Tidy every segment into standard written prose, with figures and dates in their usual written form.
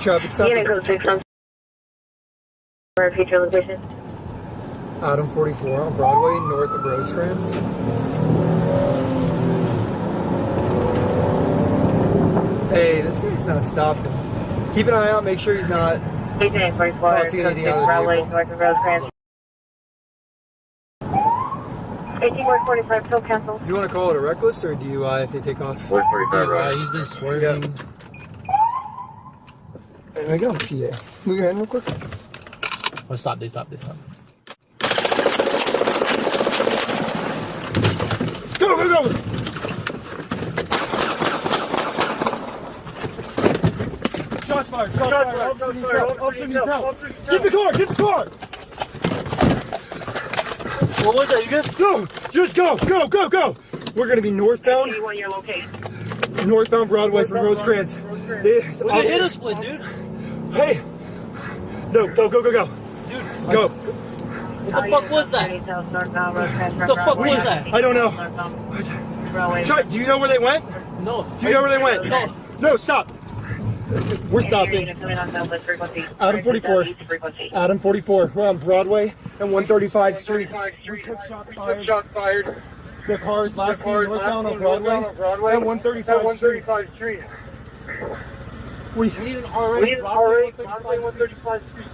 traffic stop? Unit code 6 on future location. Adam 44 on Broadway, north of Rosecrans. Hey, this guy's not stopping. Keep an eye out, make sure he's not Agent 44, crossing anything other Broadway, vehicle. north of Rosecrans. 18-45, still cancel. You want to call it a reckless or DUI if they take off? 445, right? He's been swerving. Yep. There we go, PA. Move your hand real quick. Oh, stop, they stop. Go, go, go! Shots fired, shots fired. Officer needs help. Get the car! What was that, you good? Go! Just go! We're gonna be northbound. Your location. Northbound Broadway from Rosecrans. They hit us with, dude. Hey! No, go. Dude, go. What the fuck was that? What the fuck was that? I don't know. Chuck, do you know where they went? No. Do you know where they went? No, stop. We're stopping. Adam 44. Adam 44. We're on Broadway and 135th Street. We took shots fired. The car is last seen northbound on Broadway and 135th Street. We need an RA. 135th Street.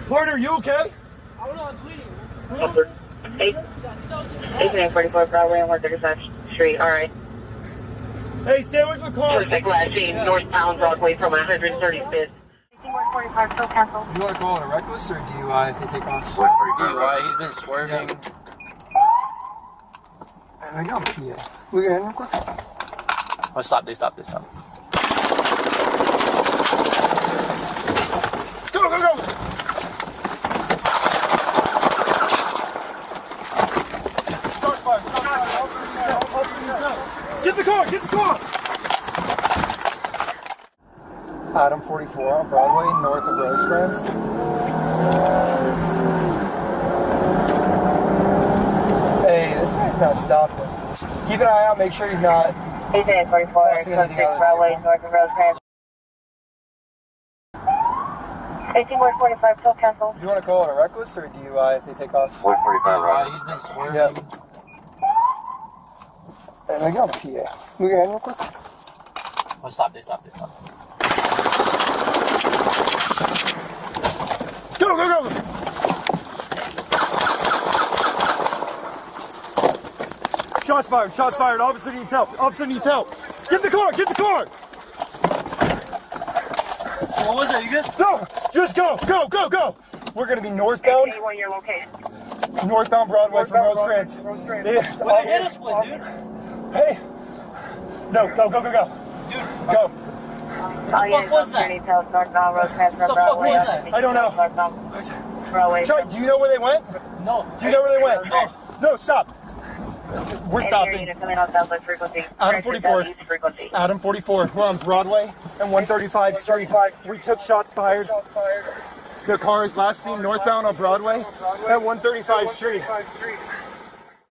Partner, you okay? I don't know, I'm bleeding. 18-44, Broadway and 135th Street, alright. Hey, stay away from the car. Perfect, last seen northbound Broadway from 135th. 18-45, still cancel. You want to call it a reckless or DUI if they take off? DUI, he's been swerving. And I got PA. Move your hand real quick. Oh, stop, they stop. Go! Shots fired. Officer needs help. Get the car! Adam 44 on Broadway, north of Rosecrans. Hey, this guy's not stopping. Keep an eye out, make sure he's not. 18-44, Broadway, north of Rosecrans. 18-45, still cancel. You want to call it a reckless or a DUI if they take off? 145, right? He's been swerving. Yep. And I got PA. Move your hand real quick. Oh, stop, they stop. Go! Shots fired. Officer needs help. Get the car! What was that, you good? No! Just go! We're gonna be northbound. Your location. Northbound Broadway from Rosecrans. What they hit us with, dude? Hey! No, go! Dude, Go! what the fuck was that? What the fuck was that? I don't know. Chuck, do you know where they went? No. Do you know where they went? No, stop. We're stopping. Adam 44. Adam 44. We're on Broadway and 135th Street. We took shots fired. The car is last seen northbound on Broadway at 135th Street.